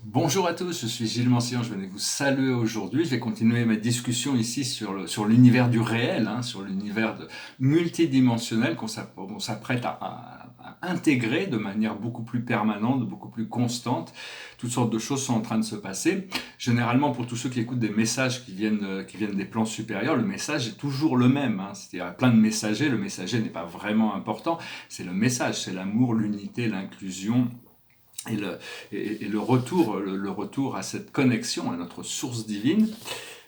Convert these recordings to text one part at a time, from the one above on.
Bonjour à tous, je suis Gilles Mancillon, je venais vous saluer aujourd'hui. Je vais continuer ma discussion ici sur l'univers du réel, sur l'univers multidimensionnel qu'on s'apprête à intégrer de manière beaucoup plus permanente, beaucoup plus constante. Toutes sortes de choses sont en train de se passer. Généralement, pour tous ceux qui écoutent des messages qui viennent des plans supérieurs, le message est toujours le même. C'est-à-dire, il y a plein de messagers, le messager n'est pas vraiment important, c'est le message, c'est l'amour, l'unité, l'inclusion et le retour à cette connexion, à notre source divine.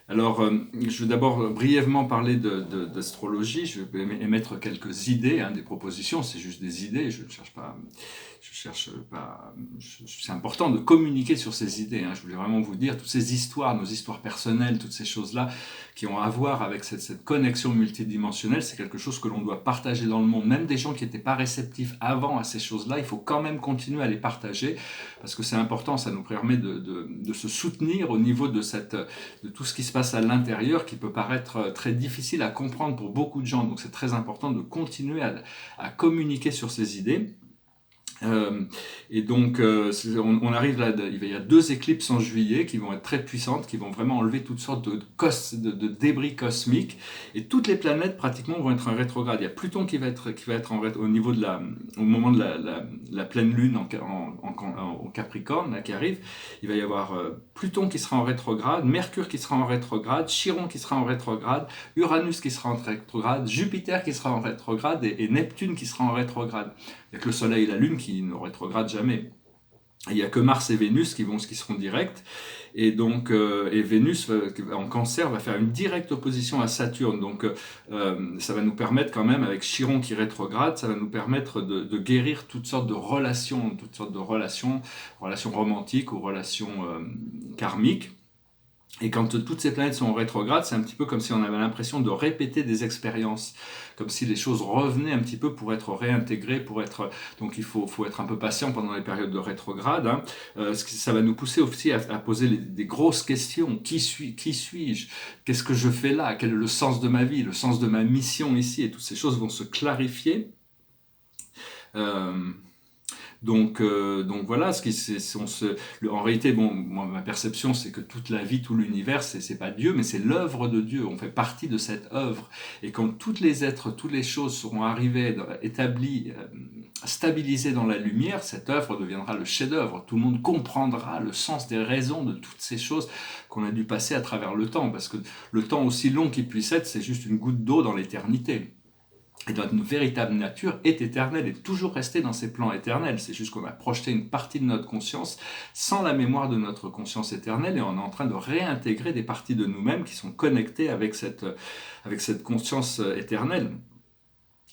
Alors, je vais d'abord brièvement parler d'astrologie. Je vais émettre quelques idées, des propositions. C'est juste des idées. Je ne cherche pas. C'est important de communiquer sur ces idées. Je voulais vraiment vous dire toutes ces histoires, nos histoires personnelles, toutes ces choses-là qui ont à voir avec cette connexion multidimensionnelle. C'est quelque chose que l'on doit partager dans le monde. Même des gens qui n'étaient pas réceptifs avant à ces choses-là, il faut quand même continuer à les partager parce que c'est important. Ça nous permet de se soutenir au niveau de tout ce qui se passe à l'intérieur qui peut paraître très difficile à comprendre pour beaucoup de gens. Donc c'est très important de continuer à communiquer sur ces idées. Et donc, on arrive là, il y a 2 éclipses en juillet qui vont être très puissantes, qui vont vraiment enlever toutes sortes de débris cosmiques, et toutes les planètes pratiquement vont être en rétrograde. Il y a Pluton qui va être au niveau au moment de la pleine lune au Capricorne là, qui arrive. Il va y avoir Pluton qui sera en rétrograde, Mercure qui sera en rétrograde, Chiron qui sera en rétrograde, Uranus qui sera en rétrograde, Jupiter qui sera en rétrograde et Neptune qui sera en rétrograde. Il n'y a que le Soleil et la Lune qui ne rétrogradent jamais. Il n'y a que Mars et Vénus qui seront directs. Et donc, et Vénus en Cancer va faire une directe opposition à Saturne. Donc, ça va nous permettre quand même, avec Chiron qui rétrograde, ça va nous permettre de guérir toutes sortes de relations, relations romantiques ou relations karmiques. Et quand toutes ces planètes sont en rétrograde, c'est un petit peu comme si on avait l'impression de répéter des expériences, comme si les choses revenaient un petit peu pour être réintégrées, donc il faut être un peu patient pendant les périodes de rétrograde. Ça va nous pousser aussi à poser des grosses questions. Qui suis-je? Qu'est-ce que je fais là? Quel est le sens de ma vie? Le sens de ma mission ici? Et toutes ces choses vont se clarifier. Donc voilà, en réalité, bon, moi, ma perception, c'est que toute la vie, tout l'univers, c'est pas Dieu, mais c'est l'œuvre de Dieu. On fait partie de cette œuvre. Et quand tous les êtres, toutes les choses seront arrivées, établies, stabilisées dans la lumière, cette œuvre deviendra le chef-d'œuvre. Tout le monde comprendra le sens des raisons de toutes ces choses qu'on a dû passer à travers le temps. Parce que le temps, aussi long qu'il puisse être, c'est juste une goutte d'eau dans l'éternité. Et notre véritable nature est éternelle et toujours restée dans ces plans éternels. C'est juste qu'on a projeté une partie de notre conscience sans la mémoire de notre conscience éternelle et on est en train de réintégrer des parties de nous-mêmes qui sont connectées avec cette conscience éternelle.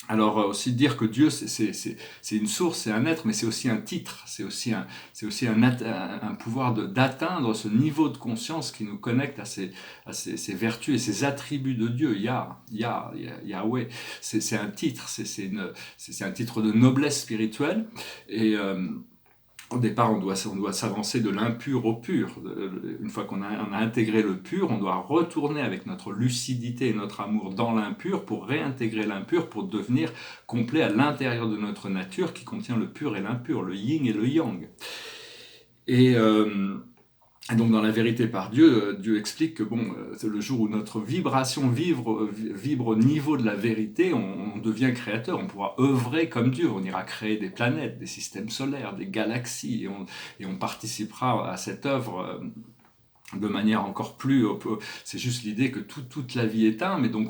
Alors aussi dire que Dieu c'est une source, c'est un être, mais c'est aussi un titre, c'est aussi un pouvoir d'atteindre ce niveau de conscience qui nous connecte à ces vertus et ces attributs de Dieu. Yahweh, c'est un titre, c'est un titre de noblesse spirituelle et au départ, on doit s'avancer de l'impur au pur. Une fois qu'on a intégré le pur, on doit retourner avec notre lucidité et notre amour dans l'impur pour réintégrer l'impur, pour devenir complet à l'intérieur de notre nature qui contient le pur et l'impur, le yin et le yang. Et donc dans la vérité par Dieu, Dieu explique que c'est le jour où notre vibration vibre au niveau de la vérité, on devient créateur, on pourra œuvrer comme Dieu, on ira créer des planètes, des systèmes solaires, des galaxies, et on participera à cette œuvre de manière encore plus, c'est juste l'idée que toute la vie est un, mais donc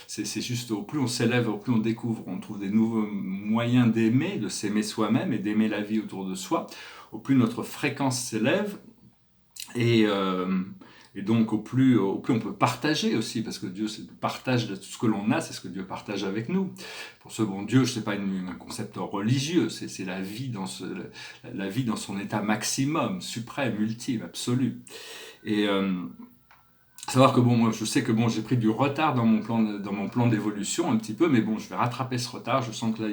c'est juste au plus on s'élève, au plus on découvre, on trouve des nouveaux moyens d'aimer, de s'aimer soi-même et d'aimer la vie autour de soi, au plus notre fréquence s'élève. Et donc au plus on peut partager aussi, parce que Dieu c'est le partage de tout ce que l'on a, c'est ce que Dieu partage avec nous. Pour ce bon Dieu, c'est pas un concept religieux, c'est la vie la vie dans son état maximum, suprême, ultime, absolu. Et Savoir que bon, moi, je sais que bon, j'ai pris du retard dans mon plan d'évolution un petit peu, mais bon, je vais rattraper ce retard. Je sens que là,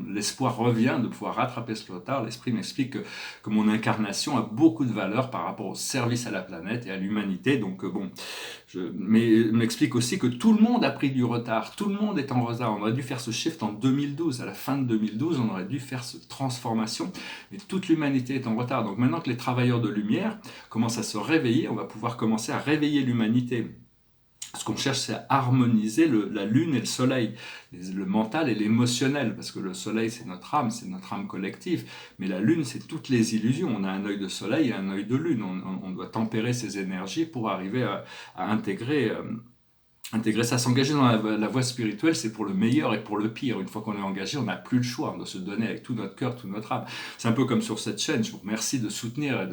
l'espoir revient de pouvoir rattraper ce retard. L'esprit m'explique que mon incarnation a beaucoup de valeur par rapport au service à la planète et à l'humanité. Donc bon, mais il m'explique aussi que tout le monde a pris du retard. Tout le monde est en retard. On aurait dû faire ce shift en 2012. À la fin de 2012, on aurait dû faire cette transformation. Mais toute l'humanité est en retard. Donc maintenant que les travailleurs de lumière commencent à se réveiller, on va pouvoir commencer à réveiller l'humanité. Ce qu'on cherche, c'est à harmoniser la lune et le soleil, le mental et l'émotionnel, parce que le soleil, c'est notre âme collective, mais la lune, c'est toutes les illusions. On a un œil de soleil et un œil de lune. On doit tempérer ces énergies pour arriver à intégrer ça, s'engager dans la voie spirituelle, c'est pour le meilleur et pour le pire. Une fois qu'on est engagé, on n'a plus le choix, on doit se donner avec tout notre cœur, toute notre âme. C'est un peu comme sur cette chaîne, je vous remercie de soutenir et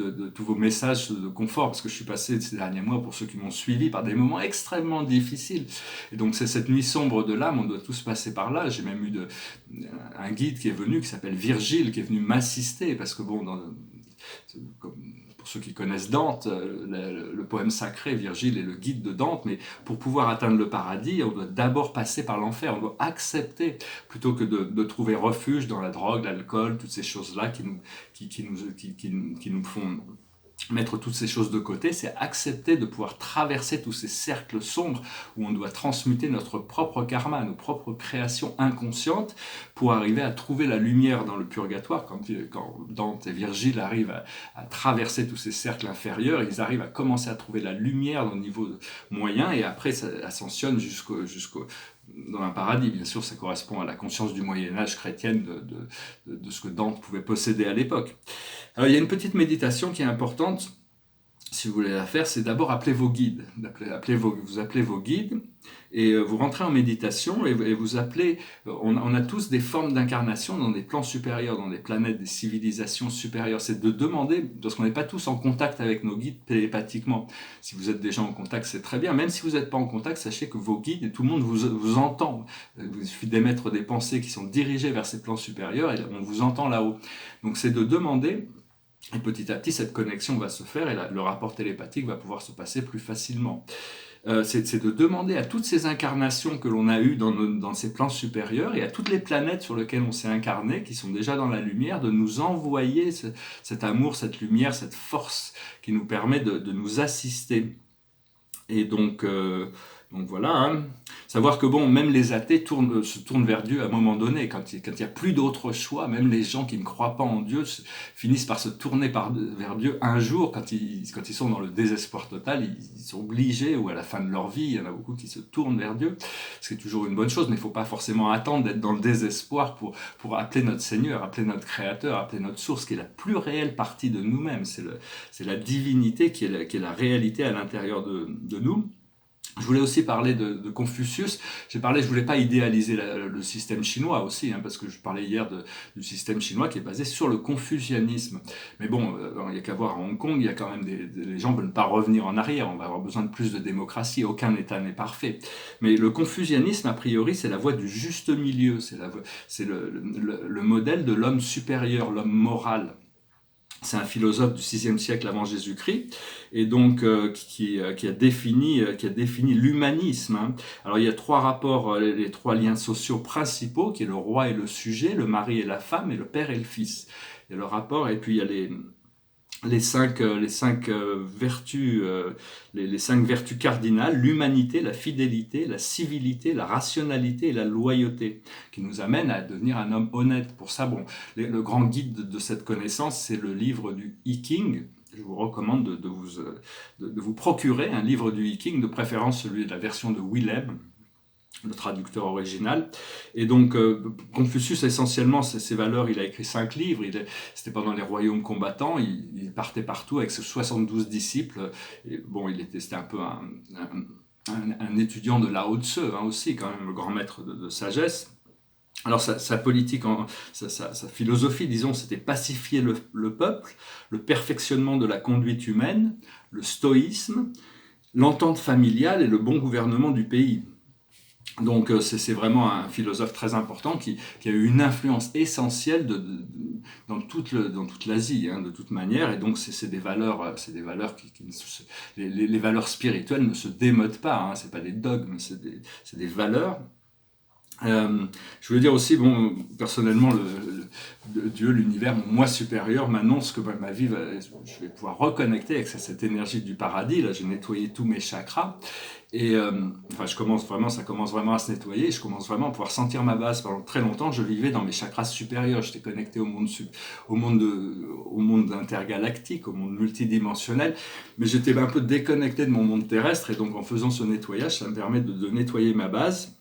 de tous vos messages de confort, parce que je suis passé ces derniers mois, pour ceux qui m'ont suivi, par des moments extrêmement difficiles. Et donc c'est cette nuit sombre de l'âme, on doit tous passer par là. J'ai même eu un guide qui est venu, qui s'appelle Virgile, qui est venu m'assister, parce que bon, pour ceux qui connaissent Dante, le poème sacré, Virgile est le guide de Dante, mais pour pouvoir atteindre le paradis, on doit d'abord passer par l'enfer, on doit accepter, plutôt que de trouver refuge dans la drogue, l'alcool, toutes ces choses-là qui nous font mettre toutes ces choses de côté, c'est accepter de pouvoir traverser tous ces cercles sombres où on doit transmuter notre propre karma, nos propres créations inconscientes pour arriver à trouver la lumière dans le purgatoire. Quand Dante et Virgile arrivent à traverser tous ces cercles inférieurs, ils arrivent à commencer à trouver la lumière au niveau moyen et après ça ascensionne dans un paradis. Bien sûr, ça correspond à la conscience du Moyen-Âge chrétienne de ce que Dante pouvait posséder à l'époque. Alors, il y a une petite méditation qui est importante, si vous voulez la faire, c'est d'abord appeler vos guides. Vous appelez vos guides et vous rentrez en méditation et vous appelez. On a tous des formes d'incarnation dans des plans supérieurs, dans des planètes, des civilisations supérieures. C'est de demander, parce qu'on n'est pas tous en contact avec nos guides télépathiquement. Si vous êtes déjà en contact, c'est très bien. Même si vous n'êtes pas en contact, sachez que vos guides et tout le monde vous entend. Il suffit d'émettre des pensées qui sont dirigées vers ces plans supérieurs et on vous entend là-haut. Donc c'est de demander. Et petit à petit, cette connexion va se faire et le rapport télépathique va pouvoir se passer plus facilement. C'est de demander à toutes ces incarnations que l'on a eues dans ces plans supérieurs et à toutes les planètes sur lesquelles on s'est incarné, qui sont déjà dans la lumière, de nous envoyer cet amour, cette lumière, cette force qui nous permet de nous assister. Et donc voilà, hein. Savoir que bon, même les athées se tournent vers Dieu à un moment donné, quand il n'y a plus d'autre choix, même les gens qui ne croient pas en Dieu finissent par se tourner vers Dieu un jour, quand ils sont dans le désespoir total, ils sont obligés, ou à la fin de leur vie, il y en a beaucoup qui se tournent vers Dieu, ce qui est toujours une bonne chose, mais il ne faut pas forcément attendre d'être dans le désespoir pour appeler notre Seigneur, appeler notre Créateur, appeler notre source, qui est la plus réelle partie de nous-mêmes, c'est la divinité qui est la réalité à l'intérieur de nous. Je voulais aussi parler de Confucius. Je voulais pas idéaliser le système chinois aussi, hein, parce que je parlais hier du système chinois qui est basé sur le confucianisme. Mais bon, il n'y a qu'à voir à Hong Kong, il y a quand même les gens ne veulent pas revenir en arrière, on va avoir besoin de plus de démocratie, aucun État n'est parfait. Mais le confucianisme, a priori, c'est la voie du juste milieu, c'est le modèle de l'homme supérieur, l'homme moral. C'est un philosophe du VIe siècle avant Jésus-Christ, et donc qui a défini l'humanisme, hein. Alors il y a trois rapports, les trois liens sociaux principaux, qui est le roi et le sujet, le mari et la femme, et le père et le fils. Il y a le rapport, et puis il y a les cinq vertus, les cinq vertus cardinales: l'humanité, la fidélité, la civilité, la rationalité et la loyauté, qui nous amènent à devenir un homme honnête. Pour ça, bon, le grand guide de cette connaissance, c'est le livre du I Ching. Je vous recommande de vous procurer un livre du I Ching, de préférence celui de la version de Willem, le traducteur original. Et donc Confucius, essentiellement, ses valeurs, il a écrit 5 livres, c'était pendant les royaumes combattants, il partait partout avec ses 72 disciples, et bon, c'était un peu un étudiant de Lao Tse, hein, aussi, quand même, le grand maître de sagesse. Alors sa politique, sa philosophie, disons, c'était pacifier le peuple, le perfectionnement de la conduite humaine, le stoïsme, l'entente familiale et le bon gouvernement du pays. Donc c'est vraiment un philosophe très important qui a eu une influence essentielle dans toute l'Asie, hein, de toute manière. Et donc c'est des valeurs qui ne se- les valeurs spirituelles ne se démodent pas. Hein, c'est pas des dogmes, c'est des valeurs. Euh, je voulais dire aussi, bon, personnellement, Dieu, l'univers, mon moi supérieur m'annonce que ma vie, je vais pouvoir reconnecter avec cette énergie du paradis. Là, j'ai nettoyé tous mes chakras. Et enfin, ça commence vraiment à se nettoyer. Je commence vraiment à pouvoir sentir ma base. Pendant très longtemps, je vivais dans mes chakras supérieurs. J'étais connecté au monde intergalactique, au monde multidimensionnel. Mais j'étais un peu déconnecté de mon monde terrestre. Et donc, en faisant ce nettoyage, ça me permet de nettoyer ma base.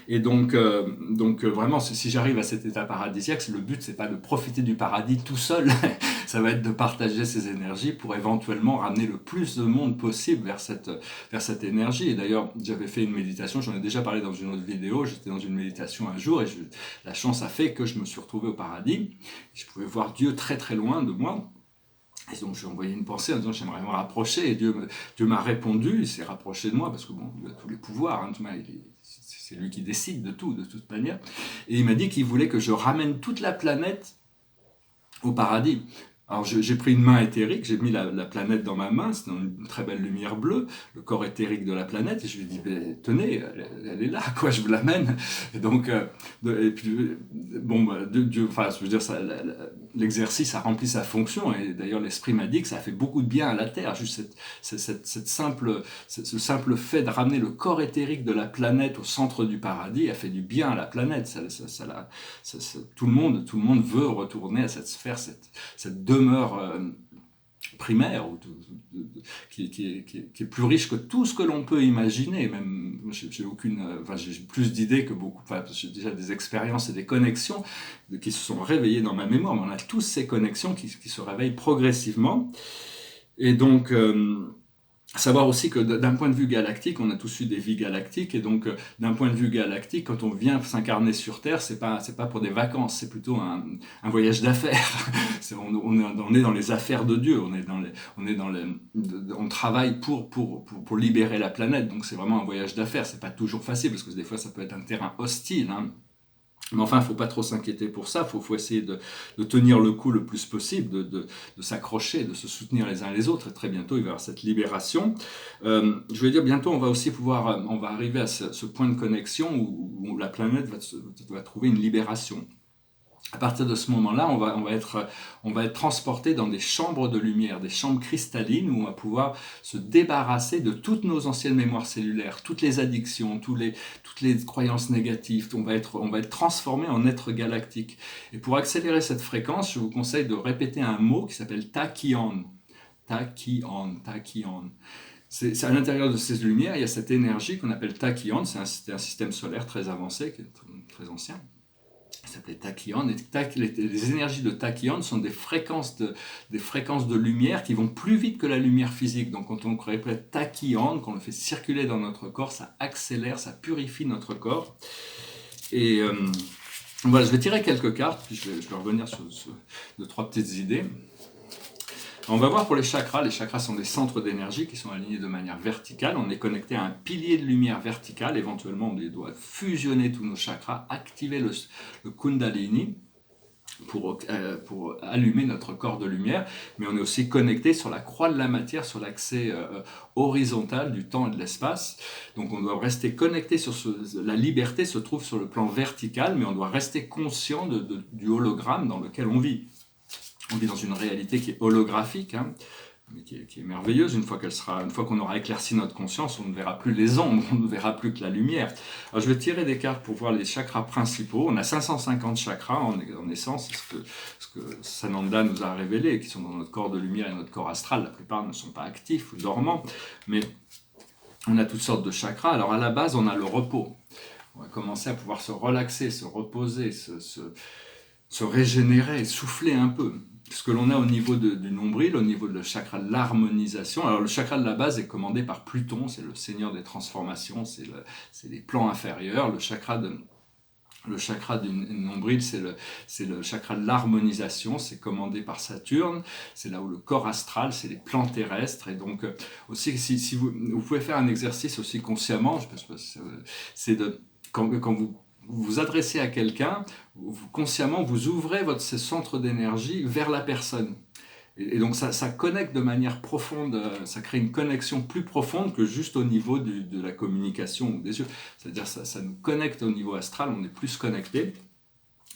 Et donc vraiment, si j'arrive à cet état paradisiaque, le but, c'est pas de profiter du paradis tout seul, ça va être de partager ces énergies pour éventuellement ramener le plus de monde possible vers cette énergie. Et d'ailleurs, j'avais fait une méditation, j'en ai déjà parlé dans une autre vidéo, j'étais dans une méditation un jour et la chance a fait que je me suis retrouvé au paradis. Je pouvais voir Dieu très très loin de moi. Et donc, je lui ai envoyé une pensée en disant j'aimerais me rapprocher. Et Dieu m'a répondu, il s'est rapproché de moi parce que bon, il a tous les pouvoirs. Hein, c'est lui qui décide de tout, de toute manière. Et il m'a dit qu'il voulait que je ramène toute la planète au paradis. Alors j'ai pris une main éthérique, j'ai mis la planète dans ma main, c'est dans une très belle lumière bleue, le corps éthérique de la planète, et je lui ai dit, tenez, elle est là, quoi, je vous l'amène. Et donc, et puis, bon, Dieu, enfin, je veux dire, l'exercice a rempli sa fonction, et d'ailleurs l'esprit m'a dit que ça a fait beaucoup de bien à la Terre, juste ce simple fait de ramener le corps éthérique de la planète au centre du paradis a fait du bien à la planète. Tout le monde veut retourner à cette sphère, cette demeure primaire qui est plus riche que tout ce que l'on peut imaginer. Même j'ai plus d'idées que beaucoup. Enfin, j'ai déjà des expériences et des connexions qui se sont réveillées dans ma mémoire. Mais on a tous ces connexions qui se réveillent progressivement. Et donc savoir aussi que d'un point de vue galactique, on a tous eu des vies galactiques, et donc d'un point de vue galactique, quand on vient s'incarner sur Terre, c'est pas pour des vacances, c'est plutôt un voyage d'affaires. On est dans les affaires de Dieu, on travaille pour libérer la planète, donc c'est vraiment un voyage d'affaires. C'est pas toujours facile parce que des fois ça peut être un terrain hostile. Hein. Mais enfin, il ne faut pas trop s'inquiéter pour ça, faut essayer de tenir le coup le plus possible, de s'accrocher, de se soutenir les uns les autres, et très bientôt il va y avoir cette libération. Je veux dire, bientôt on va arriver à ce point de connexion où la planète va trouver une libération. À partir de ce moment-là, on va être transporté dans des chambres de lumière, des chambres cristallines où on va pouvoir se débarrasser de toutes nos anciennes mémoires cellulaires, toutes les addictions, toutes les croyances négatives. On va être transformé en être galactique. Et pour accélérer cette fréquence, je vous conseille de répéter un mot qui s'appelle Tachyon. Tachyon, Tachyon. C'est à l'intérieur de ces lumières, il y a cette énergie qu'on appelle Tachyon. C'est un système solaire très avancé, qui est très ancien. Il s'appelait tachyon, et les énergies de tachyon sont des fréquences de lumière qui vont plus vite que la lumière physique. Donc quand on répète tachyon, qu'on le fait circuler dans notre corps, ça accélère, ça purifie notre corps. Et voilà, je vais tirer quelques cartes, puis je vais revenir sur deux, trois petites idées. On va voir pour les chakras. Les chakras sont des centres d'énergie qui sont alignés de manière verticale. On est connecté à un pilier de lumière verticale. Éventuellement, on doit fusionner tous nos chakras, activer le Kundalini pour allumer notre corps de lumière. Mais on est aussi connecté sur la croix de la matière, sur l'accès horizontal du temps et de l'espace. Donc on doit rester connecté sur la liberté se trouve sur le plan vertical, mais on doit rester conscient du hologramme dans lequel on vit. On vit dans une réalité qui est holographique, hein, mais qui est merveilleuse. Une fois qu'on aura éclairci notre conscience, on ne verra plus les ombres, on ne verra plus que la lumière. Alors je vais tirer des cartes pour voir les chakras principaux. On a 550 chakras en essence, ce que Sananda nous a révélé, qui sont dans notre corps de lumière et notre corps astral. La plupart ne sont pas actifs ou dormants, mais on a toutes sortes de chakras. Alors à la base, on a le repos. On va commencer à pouvoir se relaxer, se reposer, se régénérer, souffler un peu. Ce que l'on a au niveau du nombril, au niveau de le chakra de l'harmonisation. Alors le chakra de la base est commandé par Pluton, c'est le seigneur des transformations, c'est les plans inférieurs. Le chakra Le chakra du nombril, c'est le chakra de l'harmonisation, c'est commandé par Saturne, c'est là où le corps astral, c'est les plans terrestres, et donc aussi, si vous pouvez faire un exercice aussi consciemment, c'est de, quand vous vous adressez à quelqu'un, consciemment, vous ouvrez ce centre d'énergie vers la personne. Et donc ça connecte de manière profonde, ça crée une connexion plus profonde que juste au niveau de la communication ou des yeux. C'est-à-dire ça nous connecte au niveau astral, on est plus connecté.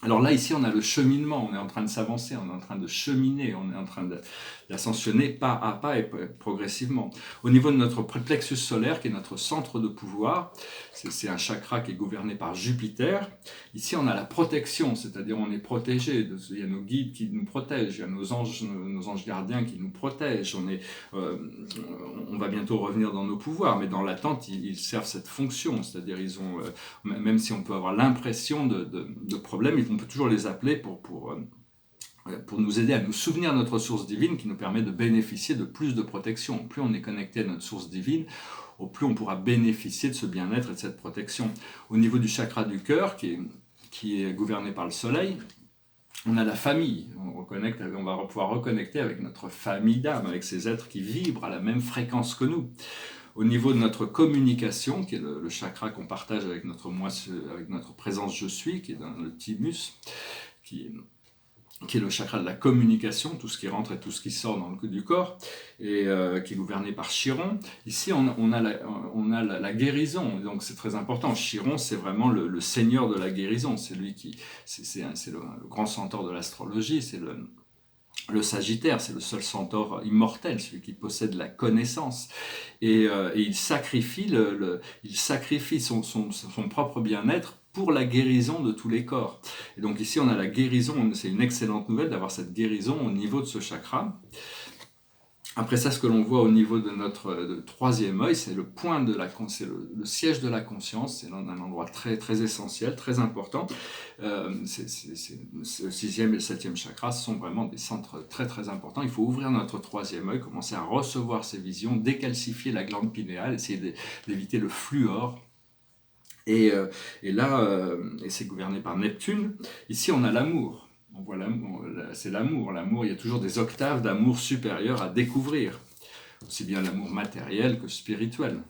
Alors là, ici, on a le cheminement, on est en train de s'avancer, on est en train de cheminer, on est en train d'ascensionner pas à pas et progressivement. Au niveau de notre plexus solaire, qui est notre centre de pouvoir, c'est un chakra qui est gouverné par Jupiter. Ici, on a la protection, c'est-à-dire on est protégé, il y a nos guides qui nous protègent, il y a nos anges gardiens qui nous protègent, on va bientôt revenir dans nos pouvoirs, mais dans l'attente, ils servent cette fonction, c'est-à-dire ils ont, même si on peut avoir l'impression de problèmes, on peut toujours les appeler pour nous aider à nous souvenir de notre source divine qui nous permet de bénéficier de plus de protection. Plus on est connecté à notre source divine, au plus on pourra bénéficier de ce bien-être et de cette protection. Au niveau du chakra du cœur, qui est gouverné par le soleil, on a la famille, on va pouvoir reconnecter avec notre famille d'âme, avec ces êtres qui vibrent à la même fréquence que nous. Au niveau de notre communication, qui est le chakra qu'on partage avec notre présence je suis, qui est dans le thymus, qui est le chakra de la communication, tout ce qui rentre et tout ce qui sort dans le cou du corps, et qui est gouverné par Chiron. Ici, on a la guérison, donc c'est très important. Chiron, c'est vraiment le seigneur de la guérison, c'est lui c'est le grand centaure de l'astrologie, c'est le Sagittaire, c'est le seul centaure immortel, celui qui possède la connaissance. Et il sacrifie, son propre bien-être pour la guérison de tous les corps. Et donc ici, on a la guérison, c'est une excellente nouvelle d'avoir cette guérison au niveau de ce chakra. Après ça, ce que l'on voit au niveau de notre troisième œil, c'est le siège de la conscience, c'est un endroit très, très essentiel, très important. Le sixième et le septième chakra sont vraiment des centres très, très importants. Il faut ouvrir notre troisième œil, commencer à recevoir ces visions, décalcifier la glande pinéale, essayer d'éviter le fluor. Et là, c'est gouverné par Neptune. Ici, on a l'amour. On voit l'amour, c'est l'amour. L'amour, il y a toujours des octaves d'amour supérieur à découvrir. Aussi bien l'amour matériel que spirituel.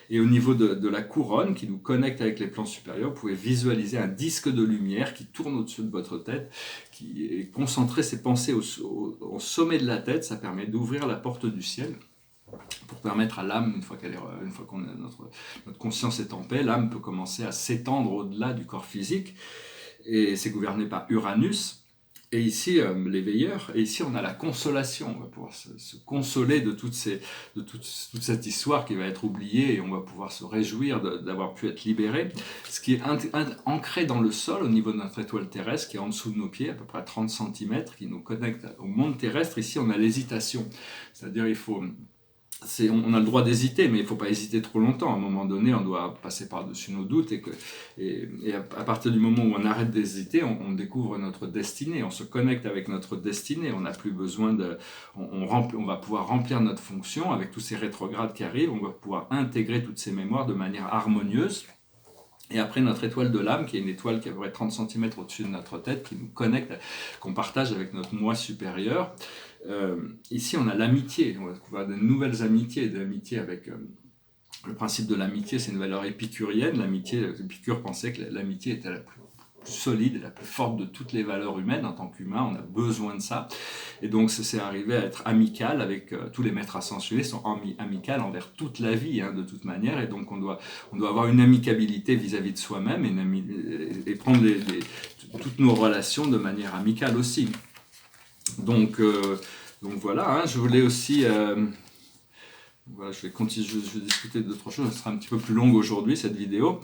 Et au niveau de la couronne qui nous connecte avec les plans supérieurs, vous pouvez visualiser un disque de lumière qui tourne au-dessus de votre tête, qui est concentré ses pensées au sommet de la tête. Ça permet d'ouvrir la porte du ciel pour permettre à l'âme, une fois que notre conscience est en paix, l'âme peut commencer à s'étendre au-delà du corps physique. Et c'est gouverné par Uranus. Et ici, les veilleurs, et ici on a la consolation, on va pouvoir se consoler de toute cette histoire qui va être oubliée, et on va pouvoir se réjouir d'avoir pu être libéré. Ce qui est ancré dans le sol, au niveau de notre étoile terrestre, qui est en dessous de nos pieds, à peu près 30 cm, qui nous connecte au monde terrestre. Ici on a l'hésitation, c'est-à-dire on a le droit d'hésiter, mais il ne faut pas hésiter trop longtemps. À un moment donné, on doit passer par-dessus nos doutes, et à partir du moment où on arrête d'hésiter, on découvre notre destinée, on se connecte avec notre destinée. On n'a plus besoin on va pouvoir remplir notre fonction avec tous ces rétrogrades qui arrivent, on va pouvoir intégrer toutes ces mémoires de manière harmonieuse. Et après, notre étoile de l'âme, qui est une étoile qui est à peu près 30 cm au-dessus de notre tête, qui nous connecte, qu'on partage avec notre moi supérieur. Ici, on a l'amitié. On va trouver de nouvelles amitiés, avec... le principe de l'amitié, c'est une valeur épicurienne. Épicure pensait que l'amitié était la plus solide et la plus forte de toutes les valeurs humaines. En tant qu'humain, on a besoin de ça. Et donc, c'est arrivé à être amical avec tous les maîtres ascensionnés, sont amicales envers toute la vie, de toute manière. Et donc, on doit avoir une amicabilité vis-à-vis de soi-même et prendre toutes nos relations de manière amicale aussi. Donc voilà, je voulais aussi... Voilà, je vais discuter d'autres choses, ce sera un petit peu plus long aujourd'hui cette vidéo.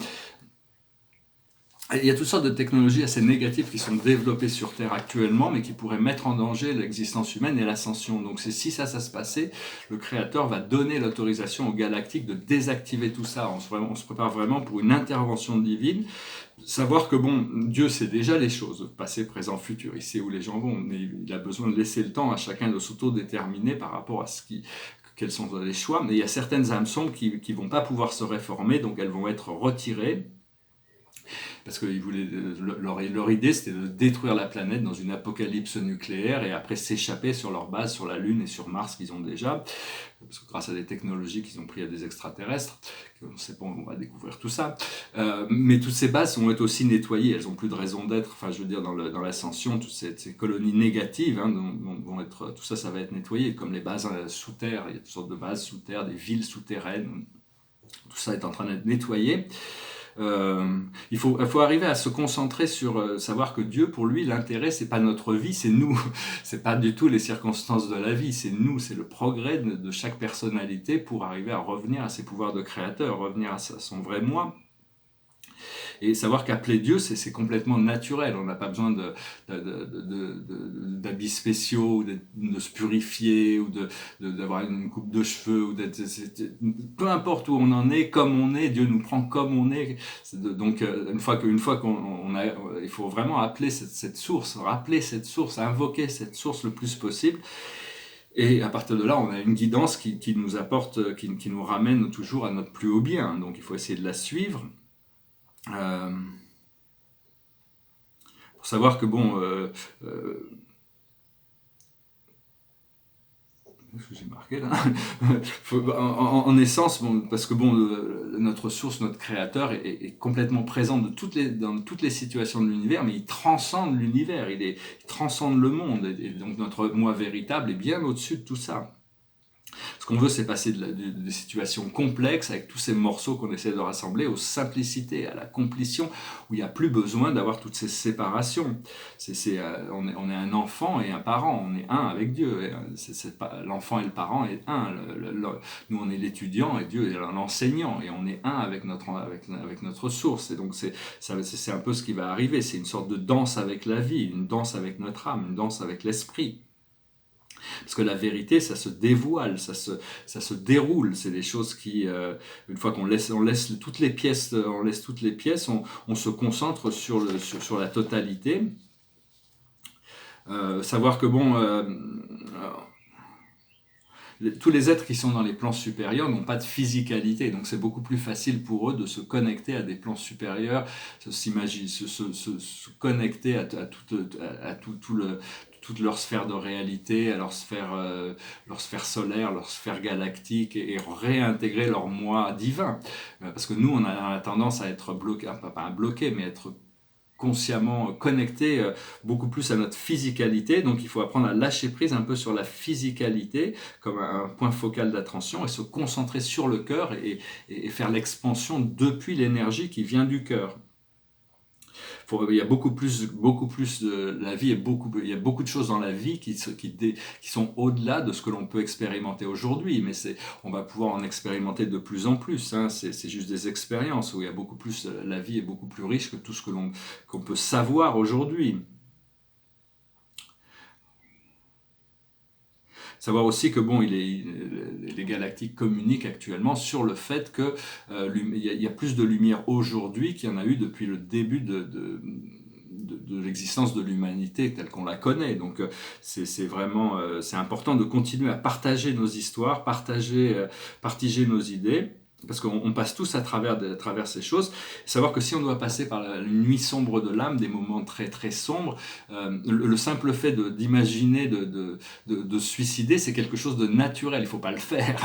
Il y a toutes sortes de technologies assez négatives qui sont développées sur Terre actuellement, mais qui pourraient mettre en danger l'existence humaine et l'ascension. Donc si ça se passait, le Créateur va donner l'autorisation aux galactiques de désactiver tout ça. On se prépare vraiment pour une intervention divine. Savoir que Dieu sait déjà les choses, passé, présent, futur, il sait où les gens vont, mais il a besoin de laisser le temps à chacun de s'auto-déterminer par rapport à quels sont les choix. Mais il y a certaines âmes sombres qui ne vont pas pouvoir se réformer, donc elles vont être retirées. Parce que leur idée, c'était de détruire la planète dans une apocalypse nucléaire et après s'échapper sur leur base sur la Lune et sur Mars qu'ils ont déjà, parce que grâce à des technologies qu'ils ont pris à des extraterrestres, on ne sait pas, on va découvrir tout ça. Mais toutes ces bases vont être aussi nettoyées, elles n'ont plus de raison d'être. Enfin, je veux dire, dans l'ascension, toutes ces colonies négatives vont être, tout ça, ça va être nettoyé, comme les bases sous terre. Il y a toutes sortes de bases sous terre, des villes souterraines. Tout ça est en train d'être nettoyé. Il faut arriver à se concentrer sur savoir que Dieu, pour lui, l'intérêt, c'est pas notre vie, c'est nous. C'est pas du tout les circonstances de la vie, c'est nous, c'est le progrès de chaque personnalité pour arriver à revenir à ses pouvoirs de créateur, revenir à son vrai moi. Et savoir qu'appeler Dieu, c'est complètement naturel. On n'a pas besoin d'habits spéciaux, ou de se purifier, ou d'avoir une coupe de cheveux, ou peu importe où on en est, comme on est, Dieu nous prend comme on est. Donc, une fois qu'on a, il faut vraiment appeler cette source, rappeler cette source, invoquer cette source le plus possible. Et à partir de là, on a une guidance qui nous apporte, qui nous ramène toujours à notre plus haut bien. Donc, il faut essayer de la suivre. Pour savoir que bon, ce que j'ai marqué là, en essence, bon, parce que bon, notre source, notre créateur est complètement présent dans toutes les situations de l'univers, mais il transcende l'univers, il transcende le monde, et donc notre moi véritable est bien au-dessus de tout ça. Ce qu'on veut, c'est passer des situations complexes avec tous ces morceaux qu'on essaie de rassembler aux simplicités, à la complétion, où il n'y a plus besoin d'avoir toutes ces séparations. On est un enfant et un parent, on est un avec Dieu. L'enfant et le parent est un. Nous, on est l'étudiant et Dieu est l'enseignant, et on est un avec notre source. Et donc, c'est un peu ce qui va arriver. C'est une sorte de danse avec la vie, une danse avec notre âme, une danse avec l'esprit. Parce que la vérité, ça se dévoile, ça se déroule. C'est des choses qui, une fois qu'on laisse toutes les pièces, on se concentre sur la totalité. Savoir que bon, tous les êtres qui sont dans les plans supérieurs n'ont pas de physicalité, donc c'est beaucoup plus facile pour eux de se connecter à des plans supérieurs, se connecter à toute leur sphère de réalité, à leur sphère solaire, leur sphère galactique, et réintégrer leur moi divin. Parce que nous, on a tendance à être bloqué, pas bloqué, mais être consciemment connecté beaucoup plus à notre physicalité. Donc il faut apprendre à lâcher prise un peu sur la physicalité comme un point focal d'attention, et se concentrer sur le cœur, et faire l'expansion depuis l'énergie qui vient du cœur. Il y a beaucoup plus de la vie, il y a beaucoup de choses dans la vie qui sont au-delà de ce que l'on peut expérimenter aujourd'hui, mais on va pouvoir en expérimenter de plus en plus, hein. C'est juste des expériences où il y a beaucoup plus, la vie est beaucoup plus riche que tout ce qu'on peut savoir aujourd'hui. Savoir aussi que bon, les galactiques communiquent actuellement sur le fait que il y a plus de lumière aujourd'hui qu'il y en a eu depuis le début de l'existence de l'humanité telle qu'on la connaît. Donc c'est vraiment c'est important de continuer à partager nos histoires, partager nos idées. Parce qu'on passe tous à travers ces choses. Savoir que si on doit passer par la nuit sombre de l'âme, des moments très très sombres, le simple fait d'imaginer de se suicider, c'est quelque chose de naturel. Il ne faut pas le faire,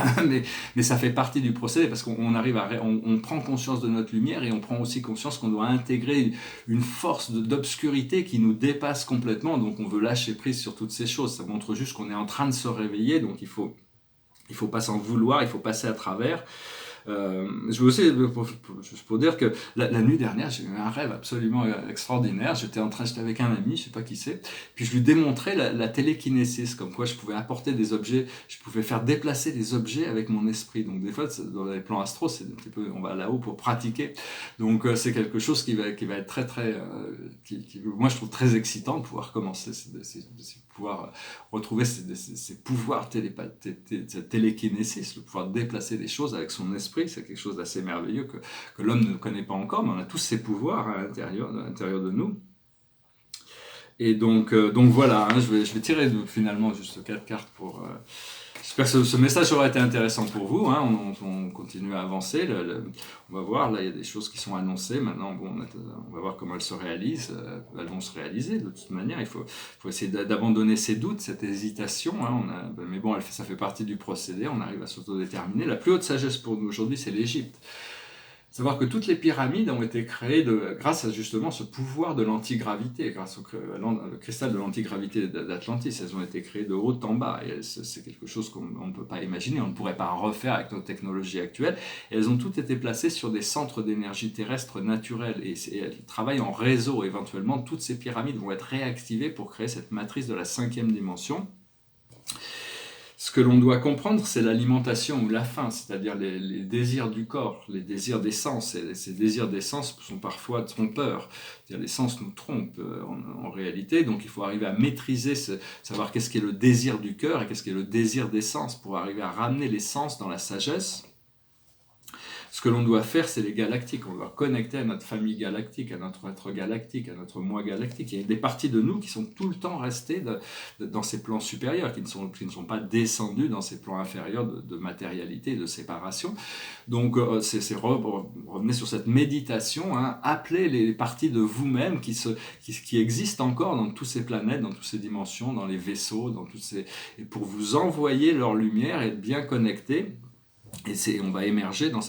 mais ça fait partie du procédé, parce qu'on arrive on prend conscience de notre lumière, et on prend aussi conscience qu'on doit intégrer une force d'obscurité qui nous dépasse complètement. Donc on veut lâcher prise sur toutes ces choses. Ça montre juste qu'on est en train de se réveiller. Donc il faut pas s'en vouloir, il faut passer à travers. Je veux aussi, juste pour dire que la nuit dernière, j'ai eu un rêve absolument extraordinaire. J'étais avec un ami, je sais pas qui c'est, puis je lui démontrais la télékinésis, comme quoi je pouvais apporter des objets, je pouvais faire déplacer des objets avec mon esprit. Donc des fois, dans les plans astro, c'est un petit peu, on va là-haut pour pratiquer. Donc c'est quelque chose qui va être très très, moi je trouve très excitant de pouvoir commencer, pouvoir retrouver ces pouvoirs télékinésis, le pouvoir déplacer des choses avec son esprit. C'est quelque chose d'assez merveilleux que l'homme ne connaît pas encore, mais on a tous ces pouvoirs à l'intérieur de nous. Et donc voilà, hein, je vais tirer finalement juste 4 cartes J'espère que ce message aura été intéressant pour vous. Hein. On continue à avancer. On va voir, là, il y a des choses qui sont annoncées. Maintenant, bon, on va voir comment elles se réalisent. Elles vont se réaliser de toute manière. Il faut essayer d'abandonner ces doutes, cette hésitation. Hein. Mais bon, ça fait partie du procédé. On arrive à s'autodéterminer. La plus haute sagesse pour nous aujourd'hui, c'est l'Égypte. Savoir que toutes les pyramides ont été créées grâce à justement ce pouvoir de l'antigravité, grâce au cristal de l'antigravité d'Atlantis. Elles ont été créées de haut en bas. Et c'est quelque chose qu'on ne peut pas imaginer, on ne pourrait pas refaire avec nos technologies actuelles. Et elles ont toutes été placées sur des centres d'énergie terrestre naturels. Et elles travaillent en réseau. Éventuellement, toutes ces pyramides vont être réactivées pour créer cette matrice de la 5e dimension. Ce que l'on doit comprendre, c'est l'alimentation ou la faim, c'est-à-dire les désirs du corps, les désirs des sens. Et ces désirs des sens sont parfois trompeurs. C'est-à-dire les sens nous trompent en réalité, donc il faut arriver à maîtriser, savoir qu'est-ce qu'est le désir du cœur et qu'est-ce qu'est le désir des sens pour arriver à ramener les sens dans la sagesse. Ce que l'on doit faire, c'est les galactiques. On doit connecter à notre famille galactique, à notre être galactique, à notre moi galactique. Il y a des parties de nous qui sont tout le temps restées dans ces plans supérieurs, qui ne sont pas descendues dans ces plans inférieurs de matérialité et de séparation. Donc, revenez sur cette méditation, hein, appelez les parties de vous-même qui existent encore dans toutes ces planètes, dans toutes ces dimensions, dans les vaisseaux, et pour vous envoyer leur lumière et être bien connectés. Et on va émerger en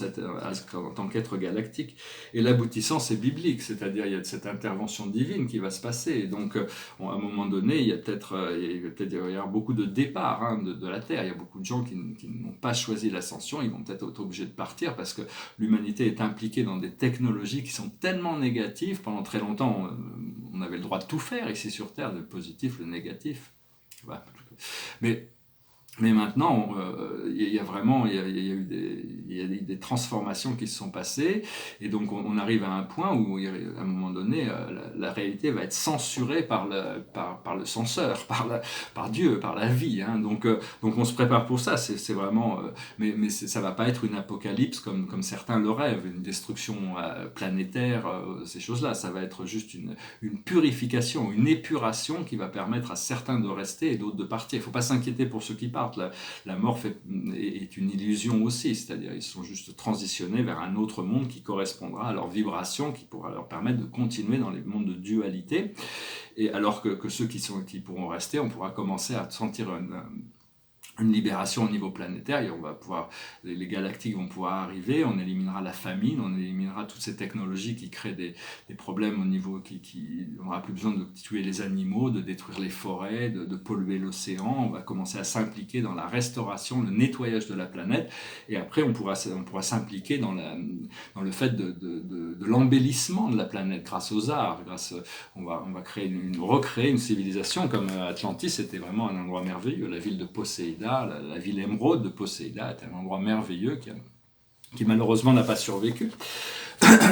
tant qu'être galactique. Et l'aboutissant, c'est biblique, c'est-à-dire il y a cette intervention divine qui va se passer. Et donc, à un moment donné, il va peut-être y avoir beaucoup de départs de la Terre. Il y a beaucoup de gens qui n'ont pas choisi l'ascension, ils vont peut-être être obligés de partir parce que l'humanité est impliquée dans des technologies qui sont tellement négatives. Pendant très longtemps, on avait le droit de tout faire ici sur Terre, le positif, le négatif. Voilà. Mais maintenant, il y a eu des transformations qui se sont passées, et donc on arrive à un point où, à un moment donné, la réalité va être censurée par le censeur, par Dieu, par la vie. Hein. Donc on se prépare pour ça. C'est vraiment, mais ça va pas être une apocalypse comme certains le rêvent, une destruction planétaire, ces choses-là. Ça va être juste une purification, une épuration qui va permettre à certains de rester et d'autres de partir. Il ne faut pas s'inquiéter pour ceux qui partent. La mort est une illusion aussi, c'est-à-dire ils sont juste transitionnés vers un autre monde qui correspondra à leur vibration, qui pourra leur permettre de continuer dans les mondes de dualité. Et alors que ceux qui pourront rester, on pourra commencer à sentir une libération au niveau planétaire, et les galactiques vont pouvoir arriver, on éliminera la famine, on éliminera toutes ces technologies qui créent des problèmes au niveau on n'aura plus besoin de tuer les animaux, de détruire les forêts, de polluer l'océan. On va commencer à s'impliquer dans la restauration, le nettoyage de la planète, et après on pourra s'impliquer dans le fait de l'embellissement de la planète grâce aux arts, on va recréer une civilisation comme Atlantis. C'était vraiment un endroit merveilleux, la ville de Poséida, la ville émeraude de Poséida est un endroit merveilleux qui malheureusement n'a pas survécu.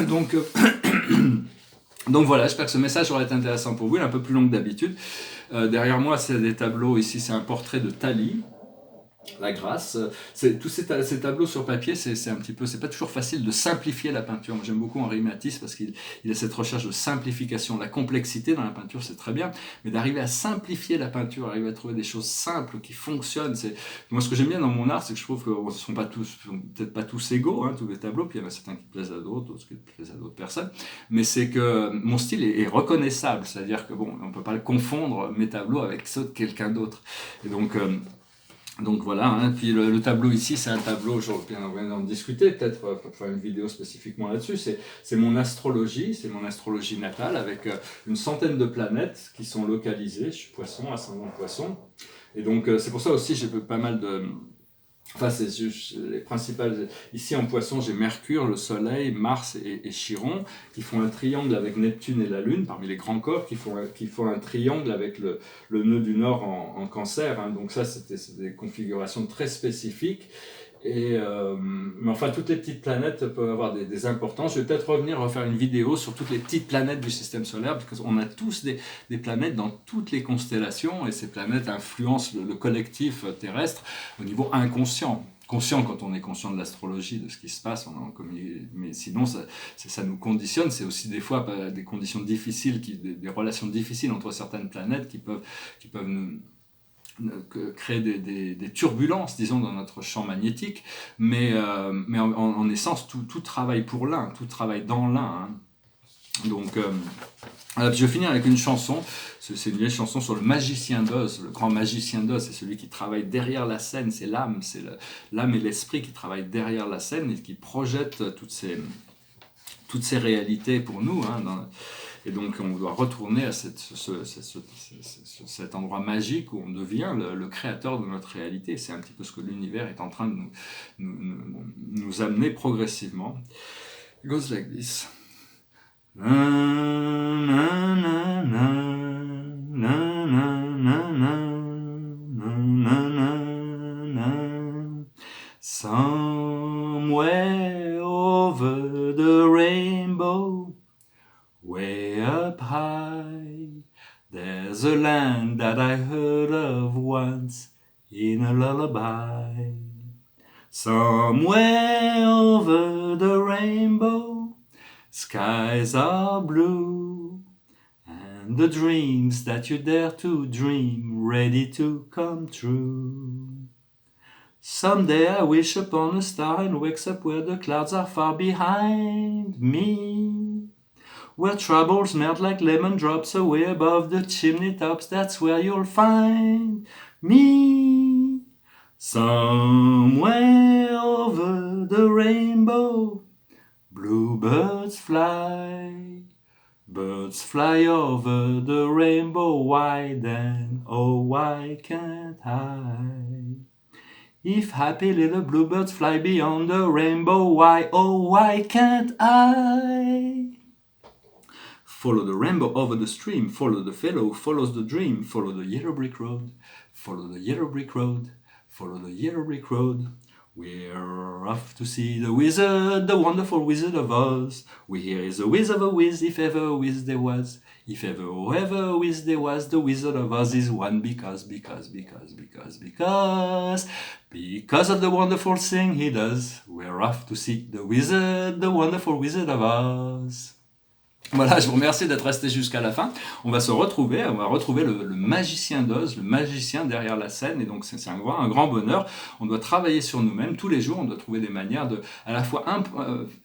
Donc voilà, j'espère que ce message aura été intéressant pour vous. Il est un peu plus long que d'habitude. Derrière moi, c'est des tableaux. Ici, c'est un portrait de Tali. La grâce, tous ces tableaux sur papier, c'est pas toujours facile de simplifier la peinture. Moi, j'aime beaucoup Henri Matisse parce qu'il a cette recherche de simplification. La complexité dans la peinture, c'est très bien, mais d'arriver à simplifier la peinture, arriver à trouver des choses simples qui fonctionnent. Moi, ce que j'aime bien dans mon art, c'est que je trouve qu'on ne sont peut-être pas tous égaux, hein, tous les tableaux, puis il y en a certains qui plaisent à d'autres qui plaisent à d'autres personnes, mais c'est que mon style est reconnaissable, c'est-à-dire que on ne peut pas confondre mes tableaux avec ceux de quelqu'un d'autre. Et donc voilà, hein. Puis le tableau ici, c'est un tableau, on vient d'en discuter, peut-être pour faire une vidéo spécifiquement là-dessus, c'est mon astrologie natale, avec une centaine de planètes qui sont localisées. Je suis poisson, ascendant poisson, et donc c'est pour ça aussi j'ai pas mal de... Enfin, c'est juste les principales. Ici en Poisson, j'ai Mercure, le Soleil, Mars et Chiron qui font un triangle avec Neptune et la Lune parmi les grands corps, qui font un triangle avec le nœud du Nord en Cancer. Hein. Donc ça, c'est des configurations très spécifiques. Mais enfin, toutes les petites planètes peuvent avoir des importances. Je vais peut-être refaire une vidéo sur toutes les petites planètes du système solaire, parce qu'on a tous des planètes dans toutes les constellations, et ces planètes influencent le collectif terrestre au niveau inconscient. Conscient quand on est conscient de l'astrologie, de ce qui se passe, mais sinon ça nous conditionne. C'est aussi des fois des conditions difficiles, des relations difficiles entre certaines planètes qui peuvent créer des turbulences, disons, dans notre champ magnétique, mais en essence, tout travaille pour l'un, tout travaille dans l'un. Hein. Donc, alors, je vais finir avec une chanson. C'est une vieille chanson sur le magicien d'Oz. Le grand magicien d'Oz, c'est celui qui travaille derrière la scène. C'est l'âme, l'âme et l'esprit qui travaillent derrière la scène et qui projettent toutes ces réalités pour nous. Hein, et donc, on doit retourner à cet endroit magique où on devient le créateur de notre réalité. C'est un petit peu ce que l'univers est en train de nous amener progressivement. It goes like this. Na, na, na, na, na, na, na, na, na, na. Somewhere over the rainbow, way up high, there's a land that I heard of once in a lullaby. Somewhere over the rainbow, skies are blue, and the dreams that you dare to dream ready to come true. Someday I wish upon a star and wakes up where the clouds are far behind me, where troubles melt like lemon drops away above the chimney tops. That's where you'll find me. Somewhere over the rainbow, bluebirds fly, birds fly over the rainbow. Why then, oh why can't I? If happy little bluebirds fly beyond the rainbow, why, oh why can't I? Follow the rainbow over the stream, follow the fellow who follows the dream, follow the yellow brick road, follow the yellow brick road, follow the yellow brick road. We're off to see the wizard, the wonderful Wizard of Oz. We hear he's a whiz of a whiz, if ever a whiz there was. If ever a whiz there was, the Wizard of Oz is one because of the wonderful thing he does. We're off to see the wizard, the wonderful Wizard of Oz. Voilà, je vous remercie d'être resté jusqu'à la fin. On va retrouver le magicien d'Oz, le magicien derrière la scène, et donc c'est un grand bonheur. On doit travailler sur nous-mêmes tous les jours, on doit trouver des manières à la fois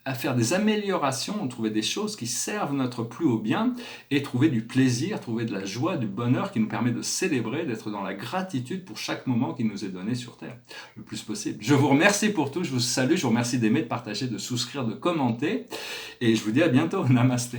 à faire des améliorations, trouver des choses qui servent notre plus haut bien, et trouver du plaisir, trouver de la joie, du bonheur qui nous permet de célébrer, d'être dans la gratitude pour chaque moment qui nous est donné sur Terre, le plus possible. Je vous remercie pour tout, je vous salue, je vous remercie d'aimer, de partager, de souscrire, de commenter, et je vous dis à bientôt. Namasté.